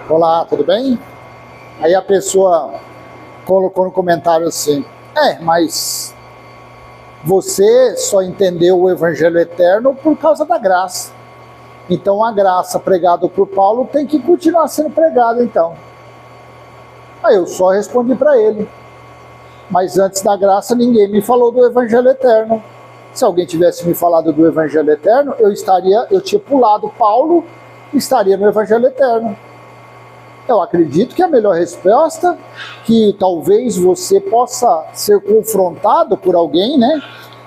Olá, tudo bem? Aí a pessoa colocou no comentário assim, mas você só entendeu o Evangelho Eterno por causa da graça. Então a graça pregada por Paulo tem que continuar sendo pregada então. Aí eu só respondi para ele. Mas antes da graça ninguém me falou do Evangelho Eterno. Se alguém tivesse me falado do Evangelho Eterno, eu tinha pulado Paulo e estaria no Evangelho Eterno. Eu acredito que a melhor resposta, que talvez você possa ser confrontado por alguém, né?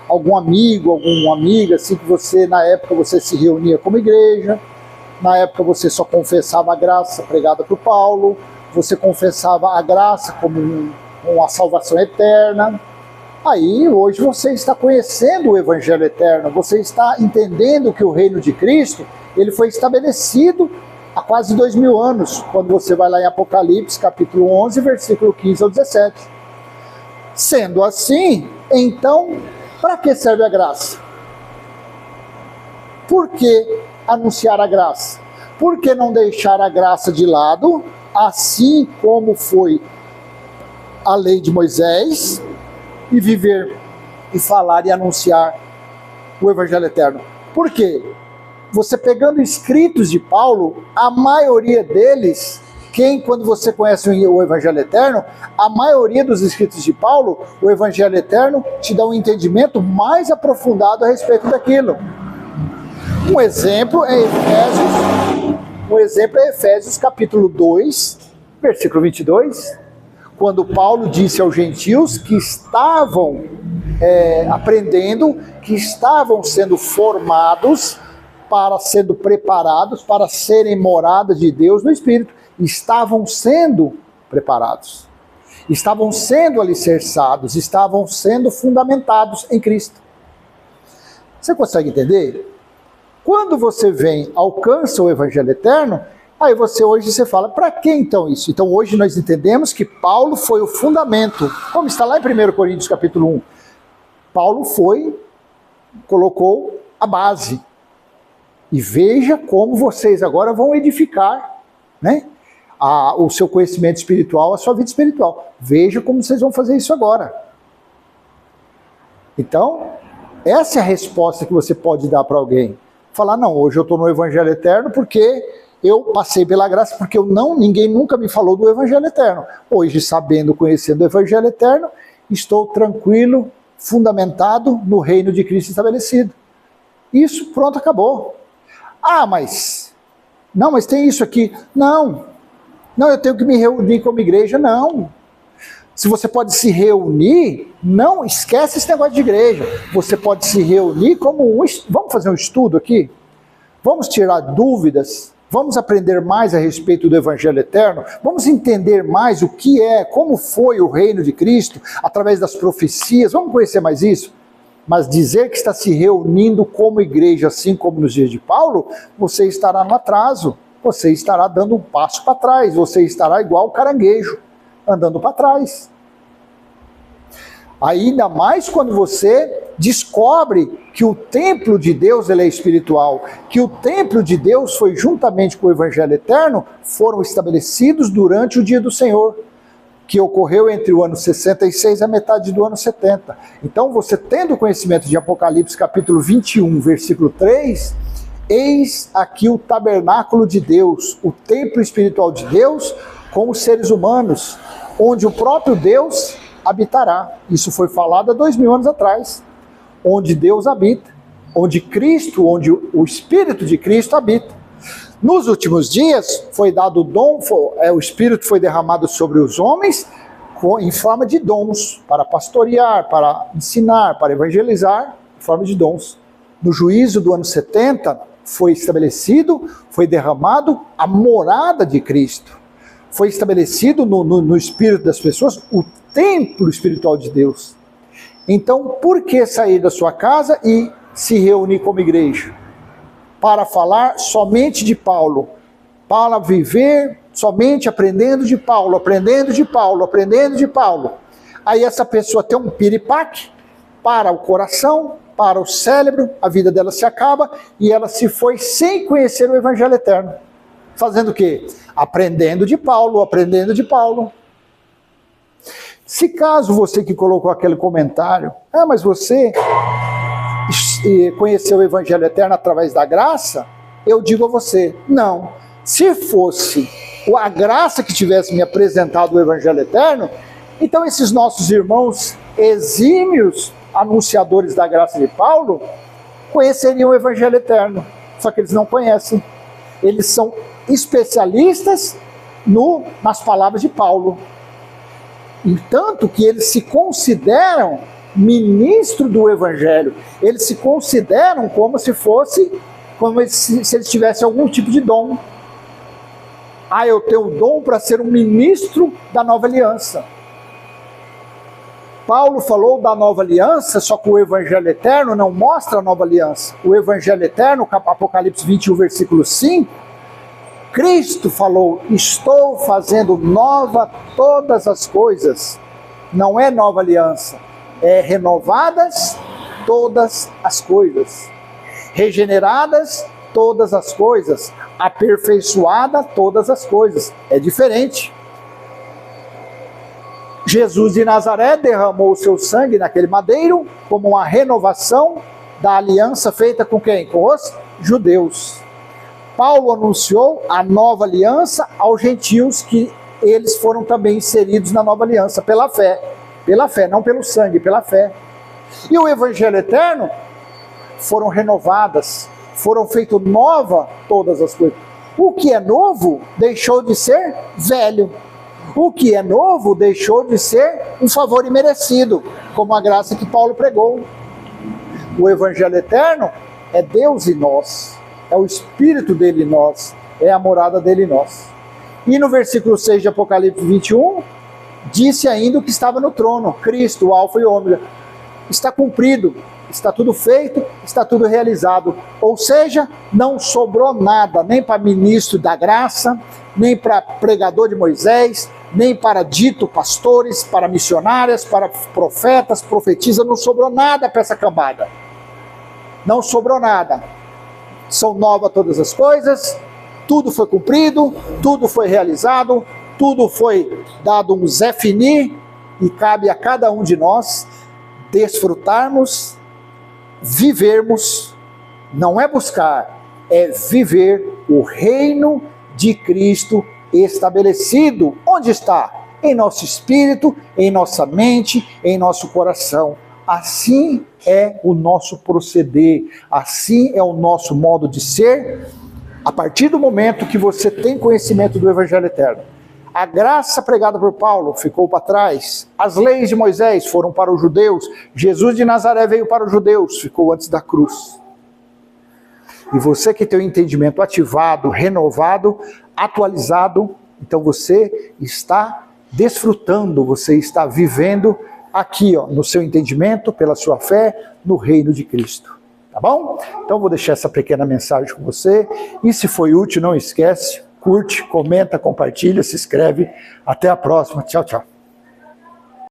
Algum amigo, alguma amiga, assim, que você, na época, você se reunia como igreja, na época você só confessava a graça pregada por Paulo, você confessava a graça como uma salvação eterna. Aí, hoje, você está conhecendo o Evangelho Eterno, você está entendendo que o reino de Cristo, ele foi estabelecido há quase 2000 anos, quando você vai lá em Apocalipse, capítulo 11, versículo 15 ao 17. Sendo assim, então, para que serve a graça? Por que anunciar a graça? Por que não deixar a graça de lado, assim como foi a lei de Moisés, e viver, e falar e anunciar o Evangelho Eterno? Por quê? Você pegando escritos de Paulo, a maioria deles, quando você conhece o Evangelho Eterno, a maioria dos escritos de Paulo, o Evangelho Eterno te dá um entendimento mais aprofundado a respeito daquilo. Um exemplo é Efésios capítulo 2, versículo 22, quando Paulo disse aos gentios que estavam aprendendo, que estavam sendo formados, sendo preparados para serem moradas de Deus no Espírito. Estavam sendo preparados, estavam sendo alicerçados, estavam sendo fundamentados em Cristo. Você consegue entender? Quando você alcança o Evangelho Eterno, aí hoje você fala, para que então isso? Então hoje nós entendemos que Paulo foi o fundamento, como está lá em 1 Coríntios capítulo 1. Paulo colocou a base. E veja como vocês agora vão edificar, né, o seu conhecimento espiritual, a sua vida espiritual. Veja como vocês vão fazer isso agora. Então, essa é a resposta que você pode dar para alguém. Falar, não, hoje eu estou no Evangelho Eterno porque eu passei pela graça, porque ninguém nunca me falou do Evangelho Eterno. Hoje, conhecendo o Evangelho Eterno, estou tranquilo, fundamentado no reino de Cristo estabelecido. Isso, pronto, acabou. Mas tem isso aqui. Não, eu tenho que me reunir como igreja. Não. Se você pode se reunir, não esquece esse negócio de igreja. Você pode se reunir vamos fazer um estudo aqui? Vamos tirar dúvidas? Vamos aprender mais a respeito do Evangelho Eterno? Vamos entender mais como foi o reino de Cristo, através das profecias? Vamos conhecer mais isso? Mas dizer que está se reunindo como igreja, assim como nos dias de Paulo, você estará no atraso, você estará dando um passo para trás, você estará igual o caranguejo, andando para trás. Ainda mais quando você descobre que o templo de Deus ele é espiritual, que o templo de Deus foi juntamente com o Evangelho Eterno, foram estabelecidos durante o dia do Senhor, que ocorreu entre o ano 66 e a metade do ano 70. Então, você tendo conhecimento de Apocalipse capítulo 21, versículo 3, eis aqui o tabernáculo de Deus, o templo espiritual de Deus com os seres humanos, onde o próprio Deus habitará. Isso foi falado há 2000 anos atrás, onde Deus habita, onde o Espírito de Cristo habita. Nos últimos dias foi dado o dom, o Espírito foi derramado sobre os homens em forma de dons, para pastorear, para ensinar, para evangelizar, em forma de dons. No juízo do ano 70 foi derramado a morada de Cristo. Foi estabelecido no espírito das pessoas o templo espiritual de Deus. Então, por que sair da sua casa e se reunir como igreja? Para falar somente de Paulo, para viver somente aprendendo de Paulo, aprendendo de Paulo, aprendendo de Paulo. Aí essa pessoa tem um piripaque para o coração, para o cérebro, a vida dela se acaba e ela se foi sem conhecer o Evangelho Eterno. Fazendo o quê? Aprendendo de Paulo, aprendendo de Paulo. Se caso você que colocou aquele comentário, mas você conheceu o Evangelho Eterno através da graça, eu digo a você, não. Se fosse a graça que tivesse me apresentado o Evangelho Eterno, então esses nossos irmãos exímios, anunciadores da graça de Paulo, conheceriam o Evangelho Eterno. Só que eles não conhecem. Eles são especialistas nas palavras de Paulo. E tanto que eles se consideram ministro do Evangelho. Eles se consideram como se eles tivessem algum tipo de dom. Eu tenho o dom para ser um ministro da nova aliança. Paulo falou da nova aliança, só que o Evangelho Eterno não mostra a nova aliança. O Evangelho Eterno, Apocalipse 21, versículo 5, Cristo falou, estou fazendo nova todas as coisas. Não é nova aliança, é renovadas todas as coisas. Regeneradas todas as coisas. Aperfeiçoada todas as coisas. É diferente. Jesus de Nazaré derramou o seu sangue naquele madeiro como uma renovação da aliança feita com quem? Com os judeus. Paulo anunciou a nova aliança aos gentios, que eles foram também inseridos na nova aliança pela fé. Pela fé, não pelo sangue, pela fé. E o Evangelho Eterno foram renovadas, foram feitas nova todas as coisas. O que é novo deixou de ser velho. O que é novo deixou de ser um favor imerecido, como a graça que Paulo pregou. O Evangelho Eterno é Deus em nós, é o Espírito dele em nós, é a morada dele em nós. E no versículo 6 de Apocalipse 21, disse ainda o que estava no trono, Cristo, o Alfa e o Ômega. Está cumprido, está tudo feito, está tudo realizado. Ou seja, não sobrou nada, nem para ministro da graça, nem para pregador de Moisés, nem para dito pastores, para missionárias, para profetas, profetisas, não sobrou nada para essa cambada. Não sobrou nada. São novas todas as coisas, tudo foi cumprido, tudo foi realizado, tudo foi dado um Zé Fini, e cabe a cada um de nós desfrutarmos, vivermos, não é buscar, é viver o reino de Cristo estabelecido. Onde está? Em nosso espírito, em nossa mente, em nosso coração. Assim é o nosso proceder, assim é o nosso modo de ser, a partir do momento que você tem conhecimento do Evangelho Eterno. A graça pregada por Paulo ficou para trás, as leis de Moisés foram para os judeus, Jesus de Nazaré veio para os judeus, ficou antes da cruz. E você que tem o entendimento ativado, renovado, atualizado, então você está desfrutando, você está vivendo aqui, no seu entendimento, pela sua fé, no reino de Cristo. Tá bom? Então vou deixar essa pequena mensagem com você. E se foi útil, não esquece, curte, comenta, compartilha, se inscreve. Até a próxima. Tchau, tchau.